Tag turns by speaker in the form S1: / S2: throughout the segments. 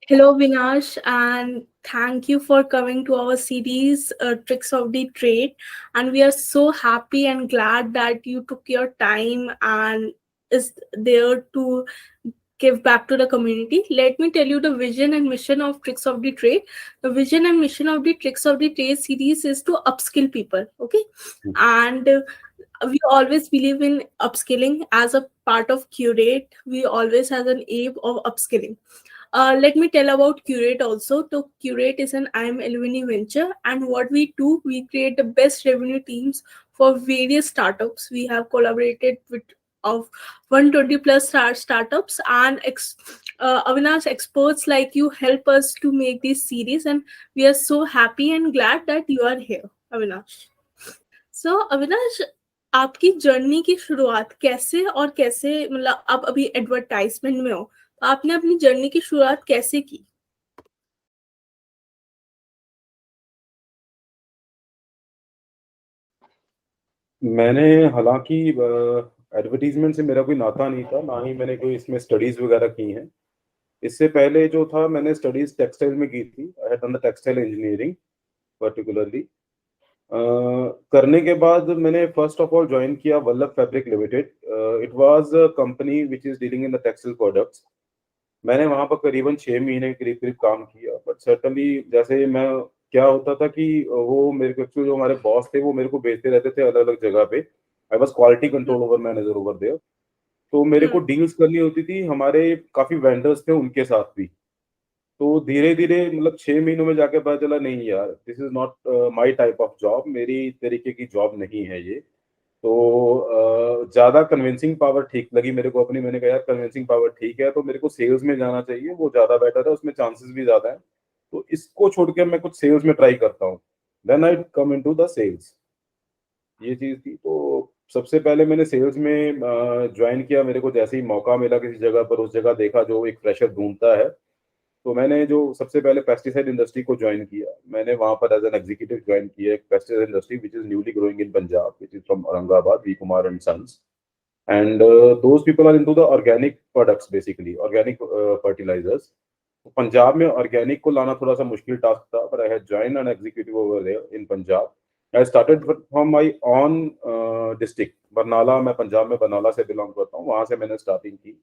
S1: Hello, Vinash, and thank you for coming to our series, Tricks of the Trade. And we are so happy and glad that you took your time and is there to give back to the community. Let me tell you the vision and mission of Tricks of the Trade. The vision and mission of the Tricks of the Trade series is to upskill people. Okay, and we always believe in upskilling as a part of Curate. We always has an aim of upskilling. Let me tell about Curate also. So Curate is an IM alumni venture, and what we do, we create the best revenue teams for various startups. We have collaborated with of 120 plus startups, and Avinash, experts like you help us to make this series, and we are so happy and glad that you are here, Avinash. सो अविनाश, आपकी journey की शुरुआत कैसे और कैसे, मतलब आप अभी advertisement में हो, तो आपने अपनी जर्नी की शुरुआत कैसे की?
S2: मैंने हालांकि एडवर्टीजमेंट से मेरा कोई नाता नहीं था, ना ही मैंने कोई इसमें स्टडीज वगैरह की हैं। इससे पहले जो था, मैंने स्टडीज टेक्सटाइल में की थी। I had done the textile engineering particularly. करने के बाद मैंने फर्स्ट ऑफ ऑल ज्वाइन किया Vallabh fabric limited. It was a company which is dealing in the textile products. मैंने वहां पर करीबन 6 महीने के करीब करीब काम किया, बट सर्टनली जैसे मैं, क्या होता था कि वो मेरे को actually जो हमारे बॉस थे वो मेरे को भेजते रहते थे अलग अलग जगह पे। I was quality control over manager over there. तो मेरे को डील्स करनी होती थी, हमारे काफी वेंडर्स थे उनके साथ भी। तो धीरे धीरे मतलब 6 महीनों में जाके पता चला नहीं यार, this is not my type of job, मेरी तरीके की जॉब नहीं है ये। तो ज्यादा कन्विंसिंग पावर ठीक लगी मेरे को अपनी। मैंने कहा यार कन्विंसिंग पावर ठीक है तो मेरे को सेल्स में जाना चाहिए, वो ज्यादा बेटर है, उसमें चांसेस भी ज्यादा है। तो इसको छोड़ के मैं कुछ सेल्स में ट्राई करता हूँ। Then I come into the sales. ये चीज थी। तो सबसे पहले मैंने सेल्स में ज्वाइन किया। मेरे को जैसे ही मौका मिला किसी जगह पर, उस जगह देखा जो एक फ्रेशर ढूंढता है, तो मैंने जो सबसे पहले पेस्टिसाइड इंडस्ट्री को ज्वाइन किया। मैंने वहां पर एज एन एग्जीक्यूटिव ज्वाइन किया एक pesticide industry which is newly growing in Punjab, which is from Aurangabad, V Kumar and sons. And those people are into the organic products, basically organic fertilizers. तो पंजाब में organic को लाना थोड़ा सा मुश्किल टास्क था, but I had joined an executive over there in Punjab. I started from my own district, Barnala. मैं पंजाब में बरनाला से बिलोंग करता हूँ, वहां से मैंने स्टार्टिंग की।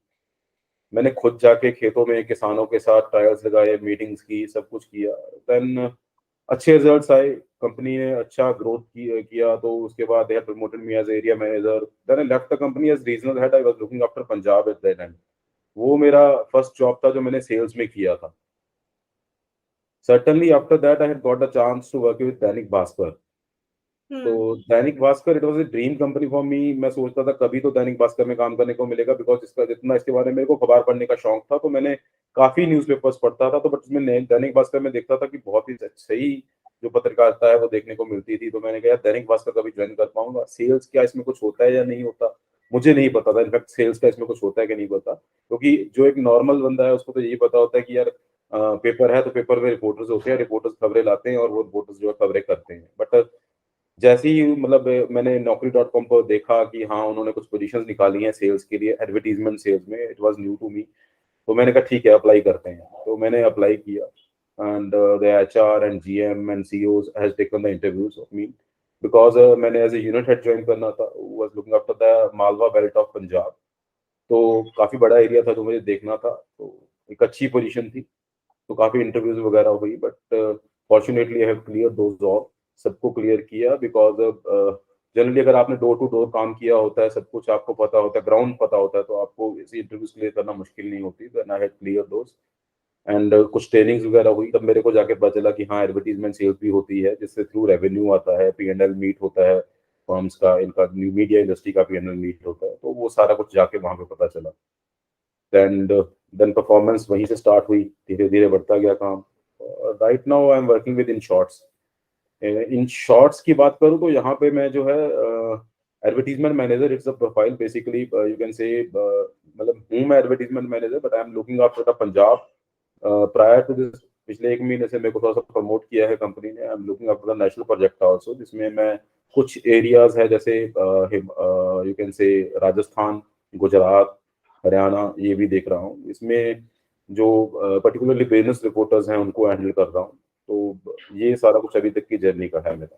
S2: मैंने खुद जाके खेतों में किसानों के साथ ट्रायल्स लगाए, मीटिंग्स की, सब कुछ किया। देन अच्छे रिजल्ट्स आए, कंपनी ने अच्छा ग्रोथ किया। तो उसके बाद they had promoted me as area manager. Then I left the company as regional head. I was looking after Punjab at that time. वो मेरा फर्स्ट जॉब था जो मैंने सेल्स में किया था। Certainly after that I had got the chance to work with Dainik Bhaskar. तो Dainik Bhaskar, it was a dream company for me. मैं सोचता था कभी तो दैनिक भास्कर में काम करने को मिलेगा, बिकॉज इसका जितना इसके बारे में मेरे को खबर पढ़ने का शौक था, तो मैंने काफी न्यूज़पेपर्स पढ़ता था। तो बट उसमें दैनिक भास्कर में देखता था कि बहुत ही सही जो पत्रकारिता है वो देखने को मिलती थी। तो मैंने कहा यार दैनिक भास्कर कभी ज्वाइन कर पाऊंगा। सेल्स क्या इसमें कुछ होता है या नहीं होता, मुझे नहीं पता था। इनफैक्ट सेल्स का इसमें कुछ होता है कि नहीं पता, क्योंकि जो एक नॉर्मल बंदा है उसको तो यही पता होता है कि यार पेपर है तो पेपर में रिपोर्टर्स होते हैं, रिपोर्टर्स खबरें लाते हैं और वो रिपोर्टर्स जो है खबरें करते हैं। बट जैसे ही मतलब मैंने Naukri.com पर देखा कि हाँ उन्होंने कुछ पोजीशंस निकाली हैं सेल्स के लिए, एडवर्टीजमेंट सेल्स में, it was new to me. तो मैंने कहा ठीक है अप्लाई करते हैं। तो मैंने अप्लाई किया and the HR and GM and CEOs has taken the interviews of me, because मैंने as a unit head join करना था, was looking after the Malwa belt of Punjab. तो काफी बड़ा एरिया था जो मुझे देखना था, तो एक अच्छी पोजीशन थी। तो काफी इंटरव्यूज वगैरह हुई, but fortunately I have clear those all. सबको क्लियर किया, बिकॉज जनरली अगर आपने डोर टू डोर काम किया होता है, सब कुछ आपको पता होता है, ग्राउंड पता होता है, तो आपको इसी इंटरव्यूज क्लियर करना मुश्किल नहीं होती। Then I had clear those and कुछ ट्रेनिंग्स वगैरह हुई। तब मेरे को जाके पता चला कि हाँ एडवर्टीजमेंट सेल्स भी होती है, जिससे थ्रू रेवेन्यू आता है, पीएनएल मीट होता है फर्म्स का, इनका न्यू मीडिया इंडस्ट्री का पीएनएल मीट होता है। तो वो सारा कुछ जाके वहां पे पता चला। एंड देन परफॉर्मेंस वहीं से स्टार्ट हुई, धीरे धीरे बढ़ता गया काम। Right now I am working with Inshorts. Inshorts की बात करूं तो यहाँ पे मैं जो है advertisement manager, it's a profile basically, you can say, मतलब हूँ मैं advertisement manager, but I am looking after the Punjab. Prior to this पिछले 1 महीने से मेरे को थोड़ा सा प्रमोट किया है कंपनी ने। आई am looking after the national project also, जिसमें मैं कुछ एरियाज है जैसे यू कैन से राजस्थान, गुजरात, हरियाणा, ये भी देख रहा हूँ। इसमें जो पर्टिकुलरली बिजनेस रिपोर्टर्स हैं उनको हैंडल कर रहा हूँ। तो ये सारा कुछ अभी तक की जर्नी का है मेरा।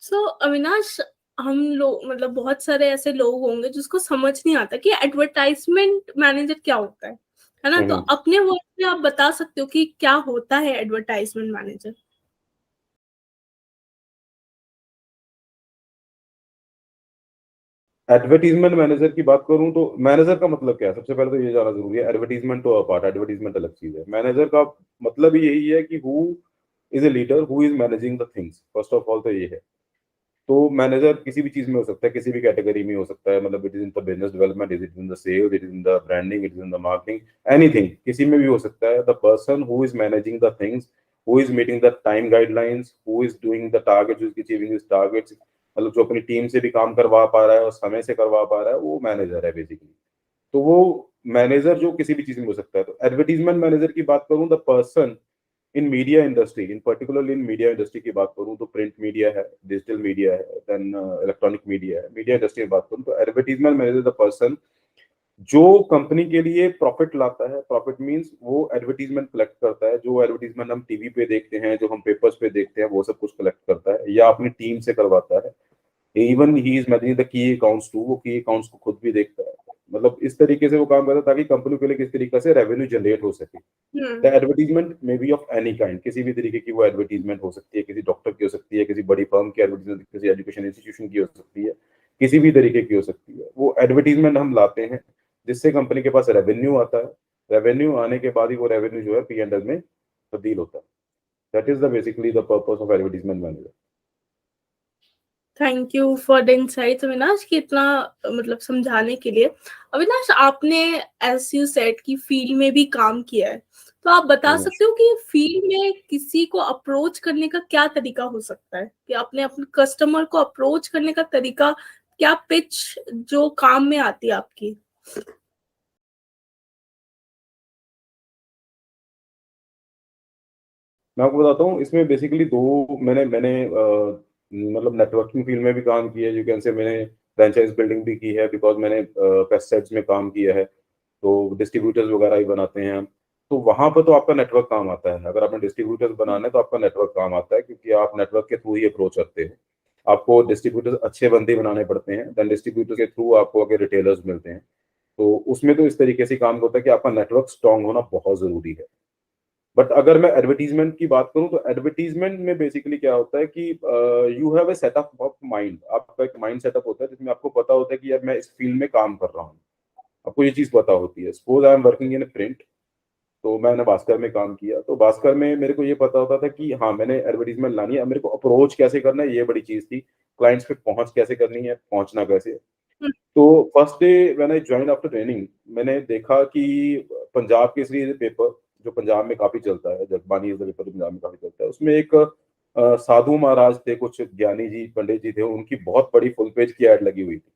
S1: सो अविनाश, हम लोग मतलब बहुत सारे ऐसे लोग होंगे जिसको समझ नहीं आता कि एडवर्टाइजमेंट मैनेजर क्या होता है ना? तो
S2: हम्म।
S1: अपने वर्ड में आप बता सकते हो कि क्या होता है एडवर्टाइजमेंट मैनेजर?
S2: एडवर्टीजमेंट मैनेजर की बात करूं तो मैनेजर का मतलब क्या है, सबसे पहले तो ये जाना जरूरी है। एडवर्टीजमेंट तो अपार्ट, एडवर्टीजमेंट अलग चीज है। मैनेजर का मतलब ही यही है कि who is a leader who is managing the things, first of all तो ये है। तो मैनेजर किसी भी चीज में हो सकता है, किसी भी कैटेगरी में हो सकता है। मतलब it is in the business development, is it in the sales, it is in the branding, it is in the marketing, anything, किसी में भी हो सकता है। The person who is managing the things, who is meeting the time guidelines, who is doing the targets, who is achieving his targets, मतलब जो अपनी team से भी काम करवा पा रहा है और समय से करवा पा रहा है, वो मैनेजर है बेसिकली। तो वो मैनेजर जो किसी भी चीज में हो सकता है। तो एडवर्टीजमेंट मैनेजर की बात करूं, the person in media industry, in particularly in media industry की बात करूं तो प्रिंट मीडिया है, डिजिटल मीडिया है, देन इलेक्ट्रॉनिक मीडिया है। मीडिया इंडस्ट्री की बात करूं तो एडवर्टीजमेंट मैनेजर द पर्सन जो कंपनी के लिए प्रॉफिट लाता है। प्रॉफिट मींस वो एडवर्टीजमेंट कलेक्ट करता है, जो एडवर्टीजमेंट हम टीवी पे देखते हैं, जो हम पेपर्स पे देखते हैं, वो सब कुछ कलेक्ट करता है या अपनी टीम से करवाता है। Even he is managing the key accounts too, वो की अकाउंट्स को खुद भी देखता है। मतलब इस तरीके से वो काम करता है ताकि कंपनी के लिए किस तरीके से रेवेन्यू जनरेट हो सके। The
S1: hmm.
S2: Advertisement may be of any kind, किसी भी तरीके की वो एडवर्टीजमेंट हो सकती है। किसी डॉक्टर की हो सकती है, किसी बड़ी फर्म की एडवर्टीजमेंट, किसी एजुकेशन इंस्टीट्यूशन की हो सकती है, किसी भी तरीके की हो सकती है। वो एडवर्टीजमेंट हम लाते हैं जिससे कंपनी के पास रेवेन्यू आता है। रेवेन्यू आने के बाद ही वो रेवेन्यू जो है P&L में तब्दील होता है। That is the basically the purpose of advertisement manager.
S1: Thank you for the insights Avinash, कि इतना मतलब समझाने के लिए। अविनाश, आपने एज यू सेड की फील्ड में भी काम किया है, तो आप बता सकते हो कि फील्ड में किसी को अप्रोच करने का क्या तरीका हो सकता है, कि आपने अपने कस्टमर को अप्रोच करने का तरीका क्या, पिच जो काम में आती है आपकी?
S2: मैं आपको बताता हूँ, इसमें बेसिकली दो मैंने मैंने मतलब नेटवर्किंग फील्ड में भी काम किया है, यू कैन से। मैंने फ्रेंचाइज बिल्डिंग भी की है, बिकॉज मैंने पेस्टिसाइड्स में काम किया है। तो डिस्ट्रीब्यूटर्स वगैरह ही बनाते हैं हम। तो वहां पर तो आपका नेटवर्क काम आता है। अगर आपने डिस्ट्रीब्यूटर्स बनाना है तो आपका नेटवर्क काम आता है, क्योंकि आप नेटवर्क के थ्रू ही अप्रोच करते हो। आपको डिस्ट्रीब्यूटर्स अच्छे बंदे बनाने पड़ते हैं, देन डिस्ट्रीब्यूटर के थ्रू आपको आगे रिटेलर्स मिलते हैं। तो उसमें तो इस तरीके से काम होता है कि आपका नेटवर्क स्ट्रांग होना बहुत जरूरी है। बट अगर मैं एडवर्टीजमेंट की बात करूं तो एडवर्टीजमेंट में बेसिकली क्या होता है कि you have a setup of mind. आपका एक माइंड सेटअप होता है जिसमें आपको पता होता है कि यार मैं इस फील्ड में काम कर रहा हूँ। आपको ये चीज पता होती है। Suppose I am working in print, तो मैंने भास्कर में काम किया। तो भास्कर में मेरे को ये पता होता था कि हाँ मैंने एडवर्टीजमेंट लानी है। अब मेरे को अप्रोच कैसे करना है, ये बड़ी चीज थी। क्लाइंट्स पे पहुंच कैसे करनी है, पहुंचना कैसे। तो first day when I join after training, मैंने देखा कि पंजाब केसरी पेपर, जो पंजाब में काफी चलता है, Jagbani is the paper, Punjab में काफी चलता है, उसमें एक साधु महाराज थे, कुछ ज्ञानी जी पंडित जी थे, उनकी बहुत बड़ी फुल पेज की एड लगी हुई थी।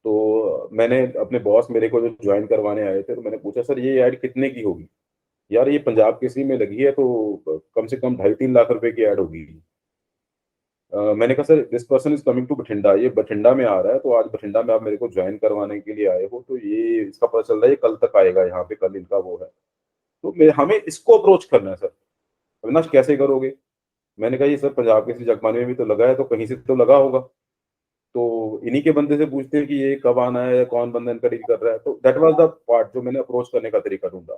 S2: तो मैंने अपने बॉस मेरे को जो ज्वाइन करवाने आए थे, तो मैंने पूछा सर ये ऐड कितने की होगी। यार ये पंजाब केसरी में लगी है, तो कम से कम 2.5-3 लाख रुपए की ऐड होगी। मैंने कहा sir this person is coming to Bathinda, ये बठिंडा में आ रहा है, तो आज बठिंडा में आप मेरे को ज्वाइन करवाने के लिए आए हो, तो ये इसका पता चल रहा है ये कल तक आएगा यहाँ पे, कल इनका वो है। तो हमें इसको अप्रोच करना है सर। अविनाश कैसे करोगे। मैंने कहा ये सर पंजाब के जगबानी में भी तो लगा है, तो कहीं से तो लगा होगा। तो इन्हीं के बंदे से पूछते हैं कि ये कब आना है, कौन बंदा इनका डील कर रहा है। तो दैट वाज द पार्ट जो मैंने अप्रोच करने का तरीका ढूंढा।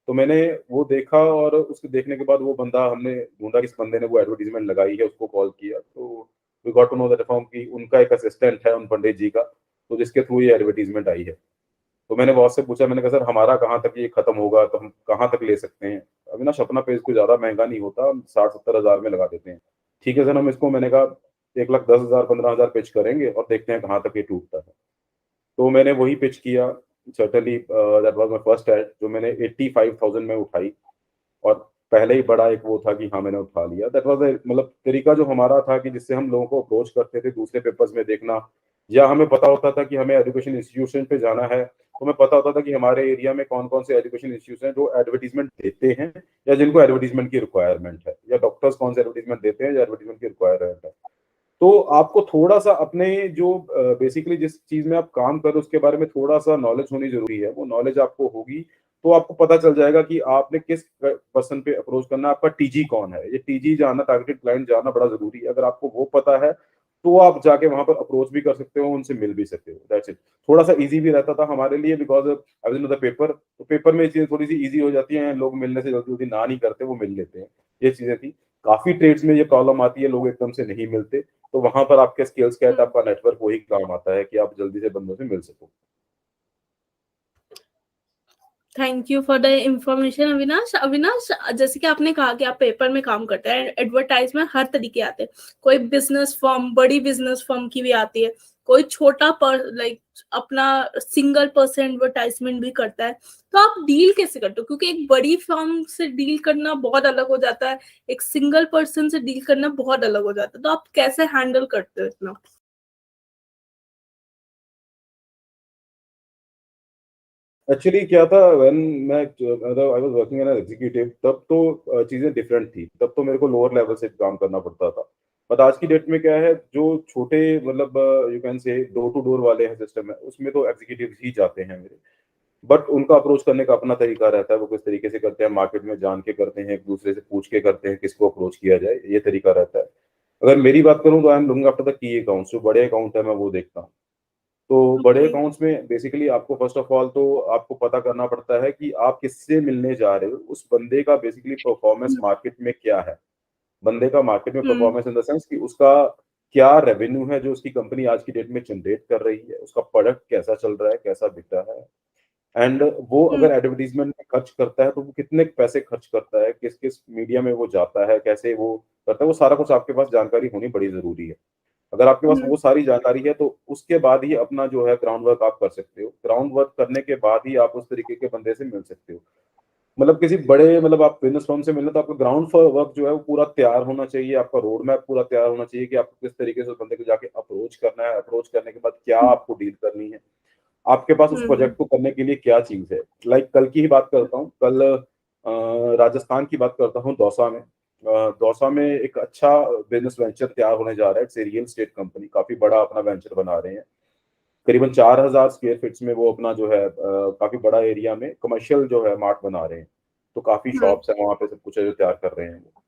S2: तो मैंने वो देखा, और उसके देखने के बाद वो बंदा हमने ढूंढा, किस बंदे ने वो एडवर्टीजमेंट लगाई है, उसको कॉल किया। तो we got to know that from कि उनका एक असिस्टेंट है उन पंडित जी का, तो जिसके थ्रू ये एडवर्टीजमेंट आई है। तो मैंने बॉस से पूछा, मैंने कहा सर हमारा कहाँ तक ये खत्म होगा, तो हम कहाँ तक ले सकते हैं। अविनाश अपना पेज कोई ज्यादा महंगा नहीं होता, हम 60-70 हज़ार में लगा देते हैं। ठीक है सर, हम इसको, मैंने कहा 1,10,000 15,000 पिच करेंगे और देखते हैं कहाँ तक ये टूटता है। तो मैंने वही पिच किया। Certainly that was my first aid, जो मैंने 85,000 में उठाई। और पहले ही बड़ा एक वो था कि हाँ मैंने उठा लिया। दैट वाज मतलब तरीका जो हमारा था कि जिससे हम लोगों को अप्रोच करते थे दूसरे पेपर्स में देखना, या हमें पता होता था कि हमें एजुकेशन इंस्टीट्यूशन पे जाना है, तो हमें पता होता था कि हमारे एरिया में कौन कौन से एजुकेशन इंस्टीट्यूशन हैं जो एडवर्टीजमेंट देते हैं, या जिनको एडवर्टीजमेंट की रिक्वायरमेंट है, या डॉक्टर्स कौन से एडवर्टीजमेंट देते हैं या एडवर्टीजमेंट की रिक्वायरमेंट है। तो आपको थोड़ा सा अपने जो बेसिकली जिस चीज में आप काम कर रहे हो उसके बारे में थोड़ा सा नॉलेज होनी जरूरी है। वो नॉलेज आपको होगी तो आपको पता चल जाएगा कि आपने किस पर्सन पे अप्रोच करना है, आपका टीजी कौन है। ये टीजी जानना, टारगेटेड क्लाइंट जानना बड़ा जरूरी है। अगर आपको वो पता है तो आप जाके वहां पर अप्रोच भी कर सकते हो, उनसे मिल भी सकते हो। That's it. थोड़ा सा इजी भी रहता था हमारे लिए because I was in the paper, तो पेपर में ये चीजें थोड़ी सी इजी हो जाती हैं, लोग मिलने से जल्दी जल्दी ना नहीं करते, वो मिल लेते हैं। ये चीजें थी। काफी ट्रेड्स में ये प्रॉब्लम आती है, लोग एकदम से नहीं मिलते। तो वहां पर आपके स्किल्स क्या है, आपका नेटवर्क वही काम आता है कि आप जल्दी से बंदों से मिल सको।
S1: Thank you for the information Avinash. Avinash, जैसे कि आपने कहा कि आप पेपर में काम करते हैं, एडवर्टाइज में हर तरीके आते हैं। कोई बिजनेस फर्म, बड़ी बिजनेस फर्म की भी आती है, कोई छोटा लाइक अपना सिंगल पर्सन एडवर्टाइजमेंट भी करता है। तो आप डील कैसे करते हो? क्योंकि एक बड़ी फर्म से डील करना बहुत अलग हो जाता है, एक सिंगल पर्सन से डील करना बहुत अलग हो जाता है। तो आप कैसे हैंडल करते हो इतना?
S2: एक्चुअली क्या था, व्हेन मैं मतलब I was working as an executive, तब तो चीजें डिफरेंट थी। तब तो मेरे को लोअर लेवल से काम करना पड़ता था। बट आज की डेट में क्या है, जो छोटे मतलब you can say door to door वाले हैं सिस्टम है, उसमें तो एग्जीक्यूटिव ही जाते हैं मेरे। बट उनका अप्रोच करने का अपना तरीका रहता है, वो किस तरीके से करते हैं, मार्केट में जान के करते हैं, एक दूसरे से पूछ के करते हैं किसको अप्रोच किया जाए, ये तरीका रहता है। अगर मेरी बात करूं तो आई am looking after the key accounts. जो बड़े अकाउंट है मैं वो देखता हूँ। तो बड़े
S1: ओके।
S2: अकाउंट्स में बेसिकली आपको फर्स्ट ऑफ ऑल तो आपको पता करना पड़ता है कि आप किससे मिलने जा रहे हो, उस बंदे का बेसिकली परफॉर्मेंस मार्केट में क्या है। बंदे का मार्केट में
S1: हम्म।
S2: परफॉर्मेंस इन द सेंस कि उसका क्या रेवेन्यू है जो उसकी कंपनी आज की डेट में जनरेट कर रही है, उसका प्रोडक्ट कैसा चल रहा है, कैसा बिक रहा है। एंड वो
S1: हम्म।
S2: अगर एडवर्टीजमेंट में खर्च करता है तो वो कितने पैसे खर्च करता है, किस किस मीडिया में वो जाता है, कैसे वो करता है, वो सारा कुछ आपके पास जानकारी होनी बड़ी जरूरी है। अगर आपके पास
S1: हम्म।
S2: वो सारी जानकारी है तो उसके बाद ही अपना जो है ग्राउंड वर्क आप कर सकते हो। ग्राउंड वर्क करने के बाद ही आप उस तरीके के बंदे से मिल सकते हो। मतलब किसी बड़े मतलब आप बिजनेस फर्म से मिलना तो आपका ग्राउंड वर्क जो है वो पूरा तैयार होना चाहिए, आपका रोड मैप पूरा तैयार होना चाहिए कि आपको किस तरीके से उस बंदे को जाके अप्रोच करना है, अप्रोच करने के बाद क्या आपको डील करनी है, आपके पास उस
S1: हम्म।
S2: प्रोजेक्ट को करने के लिए क्या चीज है। लाइक कल की ही बात करता हूँ। कल राजस्थान की बात करता हूँ, दौसा में। दौसा में एक अच्छा बिजनेस वेंचर तैयार होने जा रहा है। It's a real estate company, काफी बड़ा अपना वेंचर बना रहे हैं। करीबन 4000 स्क्वायर फीट्स में वो अपना जो है काफी बड़ा एरिया में कमर्शियल जो है मार्ट बना रहे हैं। तो काफी
S1: हम्म।
S2: शॉप्स है वहाँ पे, सब कुछ है जो तैयार कर रहे हैं वो।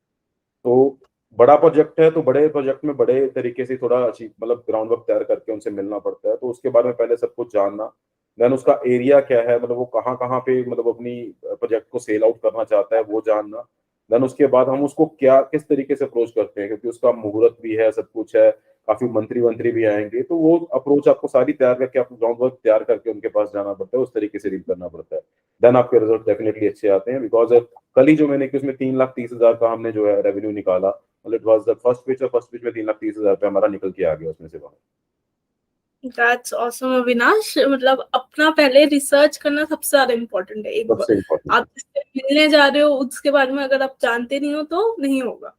S2: तो बड़ा प्रोजेक्ट है, तो बड़े प्रोजेक्ट में बड़े तरीके से थोड़ा अच्छी मतलब ग्राउंड वर्क तैयार करके उनसे मिलना पड़ता है। तो उसके बारे में पहले सब कुछ जानना। देन उसका एरिया क्या है, मतलब वो कहाँ कहाँ पे मतलब अपनी प्रोजेक्ट को सेल आउट करना चाहता है, वो जानना। देन उसके बाद हम उसको क्या किस तरीके से अप्रोच करते हैं, क्योंकि उसका मुहूर्त भी है, सब कुछ है, काफी मंत्री मंत्री भी आएंगे। तो वो अप्रोच आपको सारी तैयार करके, आपको ग्राउंड वर्क तैयार करके उनके पास जाना पड़ता है, उस तरीके से डील करना पड़ता है। देन आपके रिजल्ट डेफिनेटली अच्छे आते हैं। बिकॉज कल ही जो मैंने कि उसमें 3,30,000 का हमने जो है रेवेन्यू निकाला। मतलब it was the first pitch, और फर्स्ट पिच में 3,30,000 रुपये हमारा निकल के आ गया उसमें से बाहर।
S1: That's awesome Avinash. मतलब अपना पहले रिसर्च करना सबसे ज्यादा इम्पोर्टेंट है। एक बार
S2: सबसे इम्पोर्टेंट
S1: आप जिससे मिलने जा रहे हो उसके बारे में अगर आप जानते नहीं हो तो नहीं होगा।